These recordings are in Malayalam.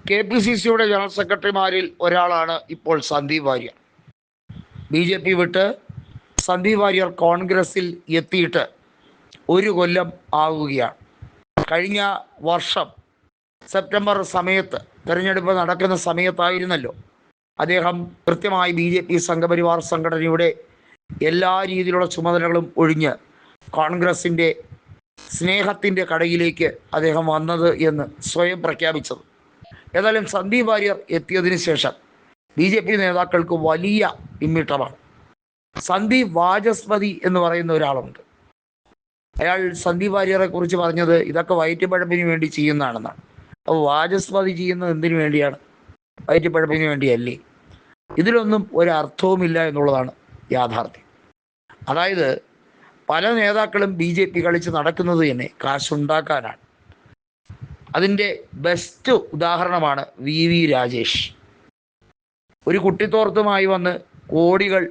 KPCCയുടെ ജനറൽ സെക്രട്ടറിമാരിൽ ഒരാളാണ് ഇപ്പോൾ സന്ദീപ് വാര്യർ. BJP വിട്ട് സന്ദീപ് വാര്യർ കോൺഗ്രസിൽ എത്തിയിട്ട് 1 കൊല്ലം ആവുകയാണ്. കഴിഞ്ഞ വർഷം സെപ്റ്റംബർ സമയത്ത് തെരഞ്ഞെടുപ്പ് നടക്കുന്ന സമയത്തായിരുന്നല്ലോ അദ്ദേഹം കൃത്യമായി BJP സംഘപരിവാർ സംഘടനയുടെ എല്ലാ രീതിയിലുള്ള ചുമതലകളും ഒഴിഞ്ഞ് കോൺഗ്രസിൻ്റെ സ്നേഹത്തിൻ്റെ കടയിലേക്ക് അദ്ദേഹം വന്നത് എന്ന് സ്വയം പ്രഖ്യാപിച്ചത്. ഏതായാലും സന്ദീപ് വാര്യർ എത്തിയതിനു ശേഷം BJP നേതാക്കൾക്ക് വലിയ പിന്നിട്ടമാണ്. സന്ദീപ് വാചസ്പതി എന്ന് പറയുന്ന ഒരാളുണ്ട്. അയാൾ സന്ദീപ് വാര്യരെ കുറിച്ച് പറഞ്ഞത് ഇതൊക്കെ വയറ്റുപഴപ്പിന് വേണ്ടി ചെയ്യുന്നതാണെന്നാണ്. അപ്പോൾ വാചസ്പതി ചെയ്യുന്നത് എന്തിനു വേണ്ടിയാണ്? വയറ്റുപഴപ്പിന് വേണ്ടിയല്ലേ? ഇതിലൊന്നും ഒരർത്ഥവുമില്ല എന്നുള്ളതാണ് യാഥാർത്ഥ്യം. അതായത് പല നേതാക്കളും BJP കളിച്ച് നടക്കുന്നത് തന്നെ കാശുണ്ടാക്കാനാണ്. അതിൻ്റെ ബെസ്റ്റ് ഉദാഹരണമാണ് VV രാജേഷ്. ഒരു കുട്ടിത്തോർത്തുമായി വന്ന് കോടികൾ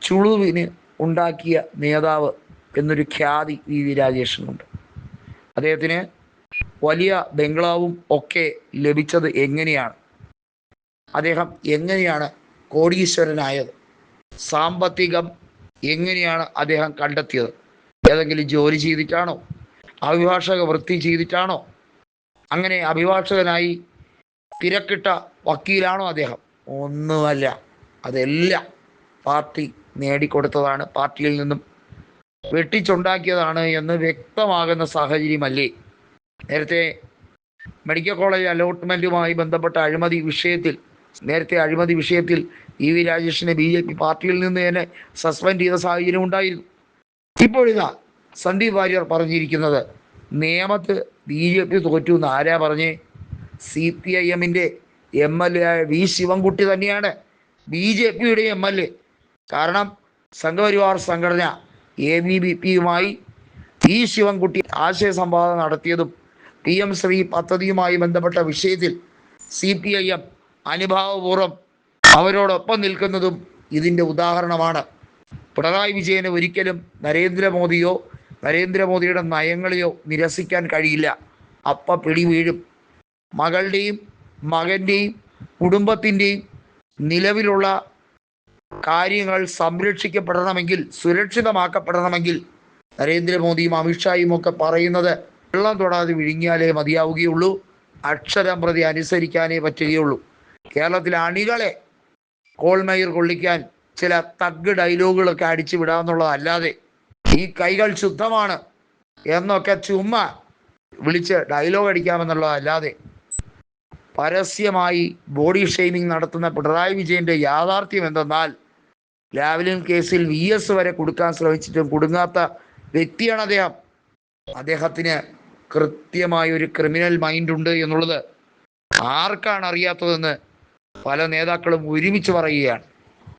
ചുളുവിന് ഉണ്ടാക്കിയ നേതാവ് എന്നൊരു ഖ്യാതി VV രാജേഷിനുണ്ട്. അദ്ദേഹത്തിന് വലിയ ബംഗ്ലാവും ഒക്കെ ലഭിച്ചത് എങ്ങനെയാണ്? അദ്ദേഹം എങ്ങനെയാണ് കോടീശ്വരനായത്? സാമ്പത്തികം എങ്ങനെയാണ് അദ്ദേഹം കണ്ടെത്തിയത്? ഏതെങ്കിലും ജോലി ചെയ്തിട്ടാണോ? അഭിഭാഷക വൃത്തി ചെയ്തിട്ടാണോ? അങ്ങനെ അഭിഭാഷകനായി തിരക്കിട്ട വക്കീലാണോ അദ്ദേഹം? ഒന്നുമല്ല. അതെല്ലാം പാർട്ടി നേടിക്കൊടുത്തതാണ്, പാർട്ടിയിൽ നിന്നും വെട്ടിച്ചുണ്ടാക്കിയതാണ് എന്ന് വ്യക്തമാകുന്ന സാഹചര്യമല്ലേ? നേരത്തെ മെഡിക്കൽ കോളേജ് അലോട്ട്മെൻറ്റുമായി ബന്ധപ്പെട്ട അഴിമതി വിഷയത്തിൽ VV രാജേഷിനെ BJP പാർട്ടിയിൽ നിന്ന് തന്നെ സസ്പെൻഡ് ചെയ്ത സാഹചര്യം ഉണ്ടായിരുന്നു. ഇപ്പോഴിതാ സന്ദീപ് വാര്യർ പറഞ്ഞിരിക്കുന്നത് നേമത്ത് BJP തോറ്റു എന്ന്. ആരാ പറഞ്ഞേ? CPIM-ൻ്റെ MLA ആയ V ശിവൻകുട്ടി തന്നെയാണ് BJP-യുടെ MLA. കാരണം സംഘപരിവാർ സംഘടന ABVP-യുമായി V ശിവൻകുട്ടി ആശയ സംവാദം നടത്തിയതും PM ശ്രീ പദ്ധതിയുമായി ബന്ധപ്പെട്ട വിഷയത്തിൽ CPIM അനുഭാവപൂർവ്വം അവരോടൊപ്പം നിൽക്കുന്നതും ഇതിൻ്റെ ഉദാഹരണമാണ്. പിണറായി വിജയന് ഒരിക്കലും നരേന്ദ്രമോദിയുടെ നയങ്ങളെയോ നിരസിക്കാൻ കഴിയില്ല. അപ്പം പിടി വീഴും. മകളുടെയും മകൻ്റെയും കുടുംബത്തിൻ്റെയും നിലവിലുള്ള കാര്യങ്ങൾ സംരക്ഷിക്കപ്പെടണമെങ്കിൽ, സുരക്ഷിതമാക്കപ്പെടണമെങ്കിൽ നരേന്ദ്രമോദിയും അമിത്ഷായും ഒക്കെ പറയുന്നത് വെള്ളം തൊടാതെ വിഴുങ്ങിയാലേ മതിയാവുകയുള്ളൂ. അക്ഷരം പ്രതി അനുസരിക്കാനേ പറ്റുകയുള്ളൂ. കേരളത്തിലെ അണികളെ കോൾമയിർ കൊള്ളിക്കാൻ ചില തഗ് ഡയലോഗുകളൊക്കെ അടിച്ചു വിടാമെന്നുള്ളതല്ലാതെ ഈ കൈകൾ ശുദ്ധമാണ് എന്നൊക്കെ ചുമ്മാ വിളിച്ച് ഡയലോഗ് അടിക്കാമെന്നുള്ളതല്ലാതെ പരസ്യമായി ബോഡി ഷെയ്മിങ് നടത്തുന്ന പിണറായി വിജയൻ്റെ യാഥാർത്ഥ്യം എന്തെന്നാൽ ലാവ്ലിൻ കേസിൽ VS വരെ കൊടുക്കാൻ ശ്രമിച്ചിട്ടും കുടുങ്ങാത്ത വ്യക്തിയാണ് അദ്ദേഹം. അദ്ദേഹത്തിന് കൃത്യമായൊരു ക്രിമിനൽ മൈൻഡ് ഉണ്ട് എന്നുള്ളത് ആർക്കാണ് അറിയാത്തതെന്ന് പല നേതാക്കളും ഒരുമിച്ച് പറയുകയാണ്.